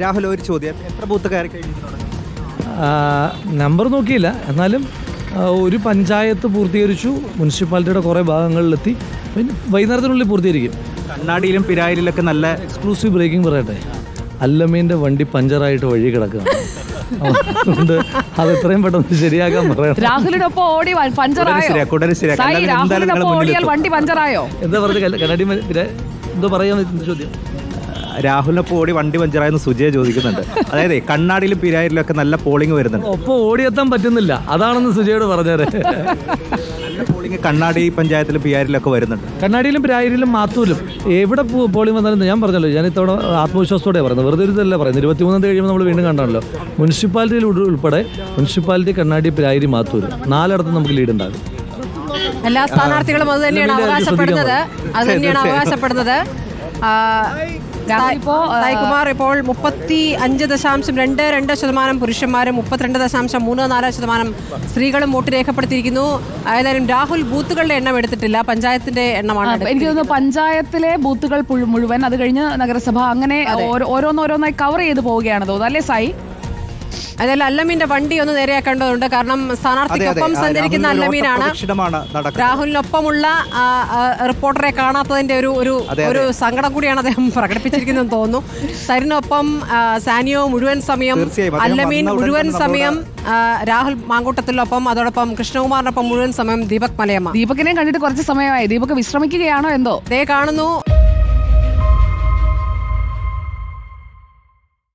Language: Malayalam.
രാഹുൽ, ഒരു ചോദ്യം, എത്ര ബൂത്ത് കയറി കഴിഞ്ഞിട്ടുണ്ട്? നമ്പർ നോക്കിയില്ല, എന്നാലും ഒരു പഞ്ചായത്ത് പൂർത്തീകരിച്ചു, മുനിസിപ്പാലിറ്റിയുടെ കുറേ ഭാഗങ്ങളിലെത്തി, പിന്നെ വൈകുന്നേരത്തിനുള്ളിൽ പൂർത്തീകരിക്കും. കണ്ണാടിയിലും പിരായിലൊക്കെ നല്ല എക്സ്ക്ലൂസീവ് ബ്രേക്കിംഗ് പറയട്ടെ, അല്ലമ്മീൻ്റെ വണ്ടി പഞ്ചറായിട്ട് വഴി കിടക്കുകയാണ്. അതുകൊണ്ട് അത് എത്രയും പെട്ടെന്ന് ശരിയാക്കാൻ പറയാം. രാഹുലിനൊപ്പം ഓടി വണ്ടി പഞ്ചറായോ? എന്താ പറഞ്ഞത്? കണ്ണാടി എന്തോ പറയാൻ ചോദ്യം. രാഹുലിനൊപ്പം ഓടി വണ്ടി പഞ്ചറായെന്ന് സുജയ ചോദിക്കുന്നുണ്ട്. അതായത് കണ്ണാടിയിലും പിരായിലും ഒക്കെ നല്ല പോളിംഗ് വരുന്നുണ്ട്. ഒപ്പം ഓടിയെത്താൻ പറ്റുന്നില്ല, അതാണെന്ന് സുജയോട് പറഞ്ഞേരെ. നല്ല പോളിംഗ് കണ്ണാടി പഞ്ചായത്തിലും പിരായിലൊക്കെ വരുന്നുണ്ട്. കണ്ണാടിയിലും പിരായിലും മാത്തൂലും എവിടെ പോളിംഗ് വന്നാലും ഞാൻ പറഞ്ഞല്ലോ, ഞാൻ ഇത്തവണ ആത്മവിശ്വാസത്തോടെ പറയുന്നത്, വെറുതെ ഇരുതല്ല പറയുന്നത്. 23 കഴിയുമ്പോൾ നമ്മൾ വീണ്ടും കണ്ടാണല്ലോ, മുനിസിപ്പാലിറ്റിയിൽ ഉൾപ്പെടെ മുനിസിപ്പാലിറ്റി, കണ്ണാടി, പിരായിരി, മാത്തൂർ 4 നമുക്ക് ലീഡ് ഉണ്ടാകും. എല്ലാ സ്ഥാനാർത്ഥികളും അത് തന്നെയാണ് അവകാശപ്പെടുന്നത്. സായികുമാർ ഇപ്പോൾ 35.22% പുരുഷന്മാരും 32.34% സ്ത്രീകളും വോട്ട് രേഖപ്പെടുത്തിയിരിക്കുന്നു. ഏതായാലും രാഹുൽ ബൂത്തുകളുടെ എണ്ണം എടുത്തിട്ടില്ല, പഞ്ചായത്തിന്റെ എണ്ണമാണ്. എനിക്ക് തോന്നുന്നു പഞ്ചായത്തിലെ ബൂത്തുകൾ മുഴുവൻ, അത് കഴിഞ്ഞ് നഗരസഭ, അങ്ങനെ ഓരോന്നോരോന്നായി കവർ ചെയ്ത് പോവുകയാണ് തോന്നുന്നു, അല്ലേ സായി? അതായത് അല്ലമീന്റെ വണ്ടി ഒന്ന് നേരെയാക്കേണ്ടതുണ്ട്. കാരണം സ്ഥാനാർത്ഥിക്കൊപ്പം സഞ്ചരിക്കുന്ന അല്ലമീനാണ്. രാഹുലിനൊപ്പമുള്ള റിപ്പോർട്ടറെ കാണാത്തതിന്റെ ഒരു സങ്കടം കൂടിയാണ് അദ്ദേഹം പ്രകടിപ്പിച്ചിരിക്കുന്നതെന്ന് തോന്നുന്നു. സരിനൊപ്പം സാനിയോ മുഴുവൻ സമയം, അല്ലമീൻ മുഴുവൻ സമയം, രാഹുൽ മാങ്കൂട്ടത്തിലൊപ്പം, അതോടൊപ്പം കൃഷ്ണകുമാറിനൊപ്പം മുഴുവൻ സമയം ദീപക് മലയമ്മ. ദീപകിനെ കണ്ടിട്ട് കുറച്ച് സമയമായി. ദീപക് വിശ്രമിക്കുകയാണോ എന്തോ? ദേ കാണുന്നു.